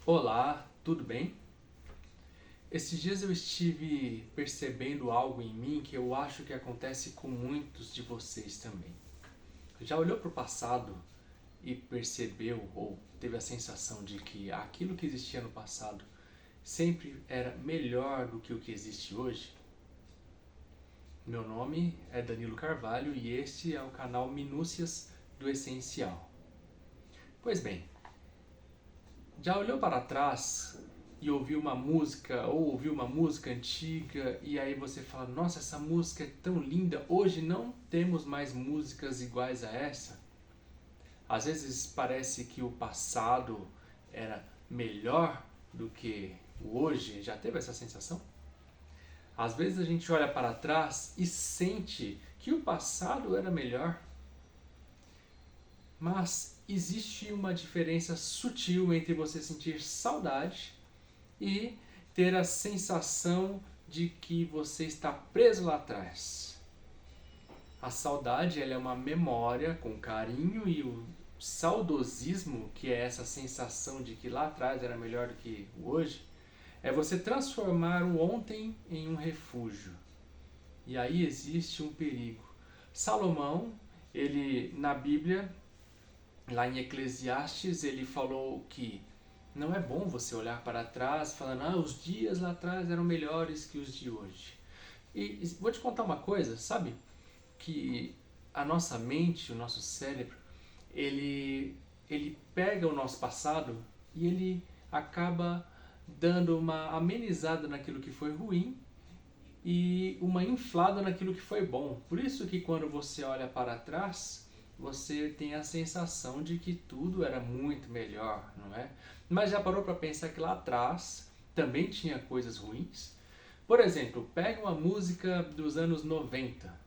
Olá, tudo bem? Esses dias eu estive percebendo algo em mim que eu acho que acontece com muitos de vocês também. Já olhou para o passado e percebeu ou teve a sensação de que aquilo que existia no passado sempre era melhor do que o que existe hoje? Meu nome é Danilo Carvalho e este é o canal Minúcias do Essencial. Pois bem, já olhou para trás e ouviu uma música ou ouviu uma música antiga e aí você fala: "Nossa, essa música é tão linda. Hoje não temos mais músicas iguais a essa". Às vezes parece que o passado era melhor do que o hoje. Já teve essa sensação? Às vezes a gente olha para trás e sente que o passado era melhor, mas existe uma diferença sutil entre você sentir saudade e ter a sensação de que você está preso lá atrás. A saudade ela é uma memória com carinho e o saudosismo, que é essa sensação de que lá atrás era melhor do que o hoje, é você transformar o ontem em um refúgio. E aí existe um perigo. Salomão, ele na Bíblia, lá em Eclesiastes, ele falou que não é bom você olhar para trás falando, os dias lá atrás eram melhores que os de hoje. E vou te contar uma coisa, sabe? Que a nossa mente, o nosso cérebro, ele pega o nosso passado e ele acaba dando uma amenizada naquilo que foi ruim e uma inflada naquilo que foi bom. Por isso que quando você olha para trás, você tem a sensação de que tudo era muito melhor, não é? Mas já parou para pensar que lá atrás também tinha coisas ruins? Por exemplo, pega uma música dos anos 90.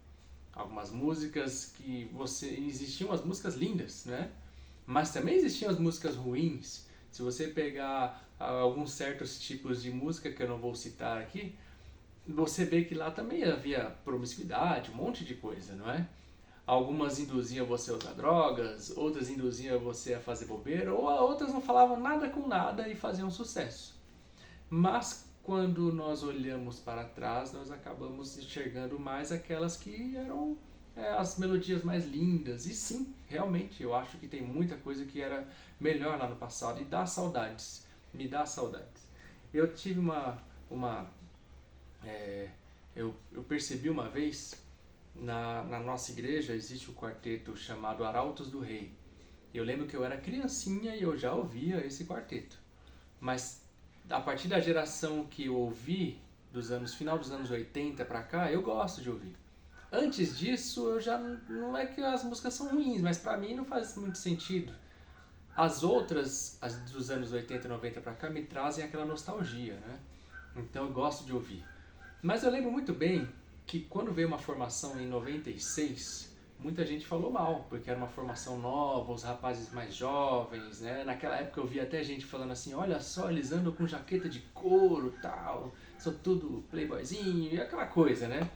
Algumas músicas que você existiam as músicas lindas, né? Mas também existiam as músicas ruins. Se você pegar alguns certos tipos de música que eu não vou citar aqui, você vê que lá também havia promiscuidade, um monte de coisa, não é? Algumas induziam você a usar drogas, outras induziam você a fazer bobeira, ou outras não falavam nada com nada e faziam sucesso. Mas quando nós olhamos para trás, nós acabamos enxergando mais aquelas que eram as melodias mais lindas. E sim, realmente, eu acho que tem muita coisa que era melhor lá no passado e dá saudades, me dá saudades. Eu tive uma é, eu percebi uma vez, na nossa igreja existe um quarteto chamado Arautos do Rei. Eu lembro que eu era criancinha e eu já ouvia esse quarteto. Mas a partir da geração que eu ouvi, dos anos final dos anos 80 pra cá, eu gosto de ouvir. Antes disso, eu já não é que as músicas são ruins, mas pra mim não faz muito sentido. As outras, as dos anos 80 e 90 pra cá, me trazem aquela nostalgia, né? Então eu gosto de ouvir. Mas eu lembro muito bem que quando veio uma formação em 96, muita gente falou mal, porque era uma formação nova, os rapazes mais jovens, né? Naquela época eu via até gente falando assim, olha só, eles andam com jaqueta de couro, tal, são tudo playboyzinho e aquela coisa, né?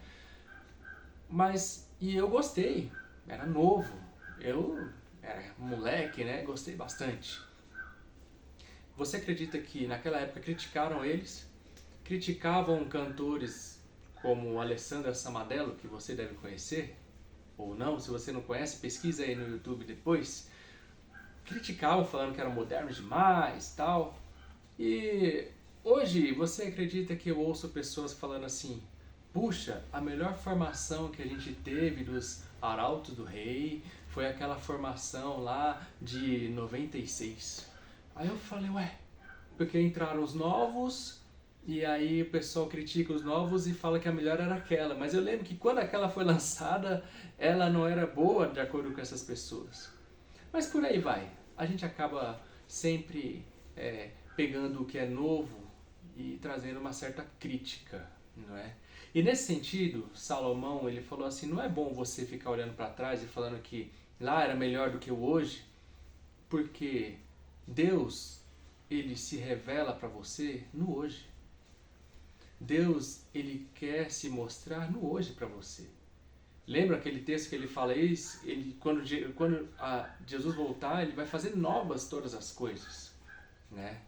E eu gostei, era novo, eu era moleque, né? Gostei bastante. Você acredita que naquela época criticaram eles? Criticavam cantores como Alessandra Samadello, que você deve conhecer, ou não, se você não conhece, pesquisa aí no YouTube depois. Criticavam falando que eram modernos demais, tal. E hoje você acredita que eu ouço pessoas falando assim: "Puxa, a melhor formação que a gente teve dos Arautos do Rei foi aquela formação lá de 96". Aí eu falei: "Ué, porque entraram os novos e aí o pessoal critica os novos e fala que a melhor era aquela". Mas eu lembro que quando aquela foi lançada, ela não era boa de acordo com essas pessoas. Mas por aí vai. A gente acaba sempre pegando o que é novo e trazendo uma certa crítica, não é? E nesse sentido, Salomão ele falou assim: não é bom você ficar olhando para trás e falando que lá era melhor do que o hoje, porque Deus ele se revela para você no hoje. Deus ele quer se mostrar no hoje para você. Lembra aquele texto que ele fala isso? Quando Jesus voltar, ele vai fazer novas todas as coisas, né?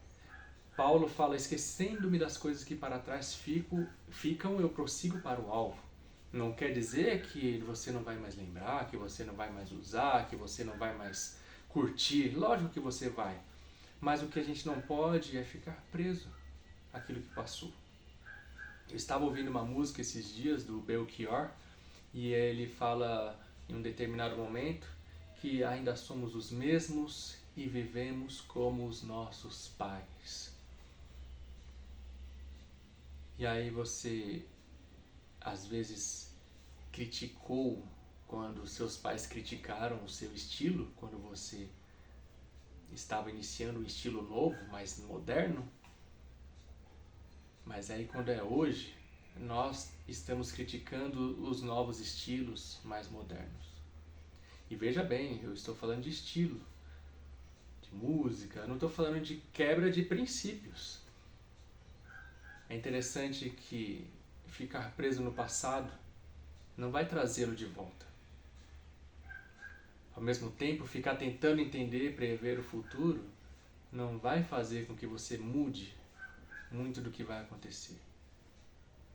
Paulo fala, esquecendo-me das coisas que para trás ficam, eu prossigo para o alvo. Não quer dizer que você não vai mais lembrar, que você não vai mais usar, que você não vai mais curtir. Lógico que você vai. Mas o que a gente não pode é ficar preso àquilo que passou. Eu estava ouvindo uma música esses dias do Belchior e ele fala em um determinado momento que ainda somos os mesmos e vivemos como os nossos pais. E aí você às vezes criticou quando seus pais criticaram o seu estilo, quando você estava iniciando um estilo novo, mais moderno, mas aí quando é hoje, nós estamos criticando os novos estilos mais modernos. E veja bem, eu estou falando de estilo, de música, não estou falando de quebra de princípios. É interessante que ficar preso no passado não vai trazê-lo de volta. Ao mesmo tempo, ficar tentando entender e prever o futuro não vai fazer com que você mude muito do que vai acontecer.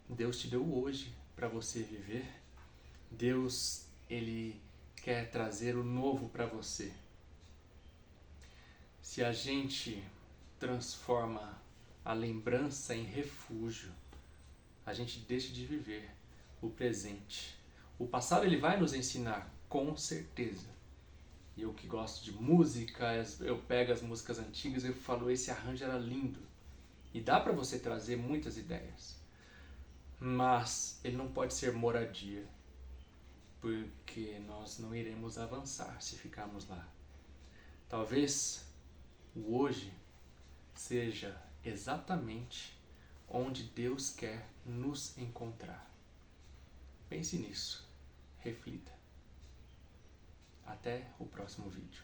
Deus te deu hoje para você viver. Deus, Ele quer trazer o novo para você. Se a gente transforma a lembrança em refúgio, a gente deixa de viver o presente. O passado ele vai nos ensinar, com certeza. E eu que gosto de música, eu pego as músicas antigas e eu falo, esse arranjo era lindo. E dá para você trazer muitas ideias. Mas ele não pode ser moradia, porque nós não iremos avançar se ficarmos lá. Talvez o hoje seja exatamente onde Deus quer nos encontrar. Pense nisso, reflita. Até o próximo vídeo.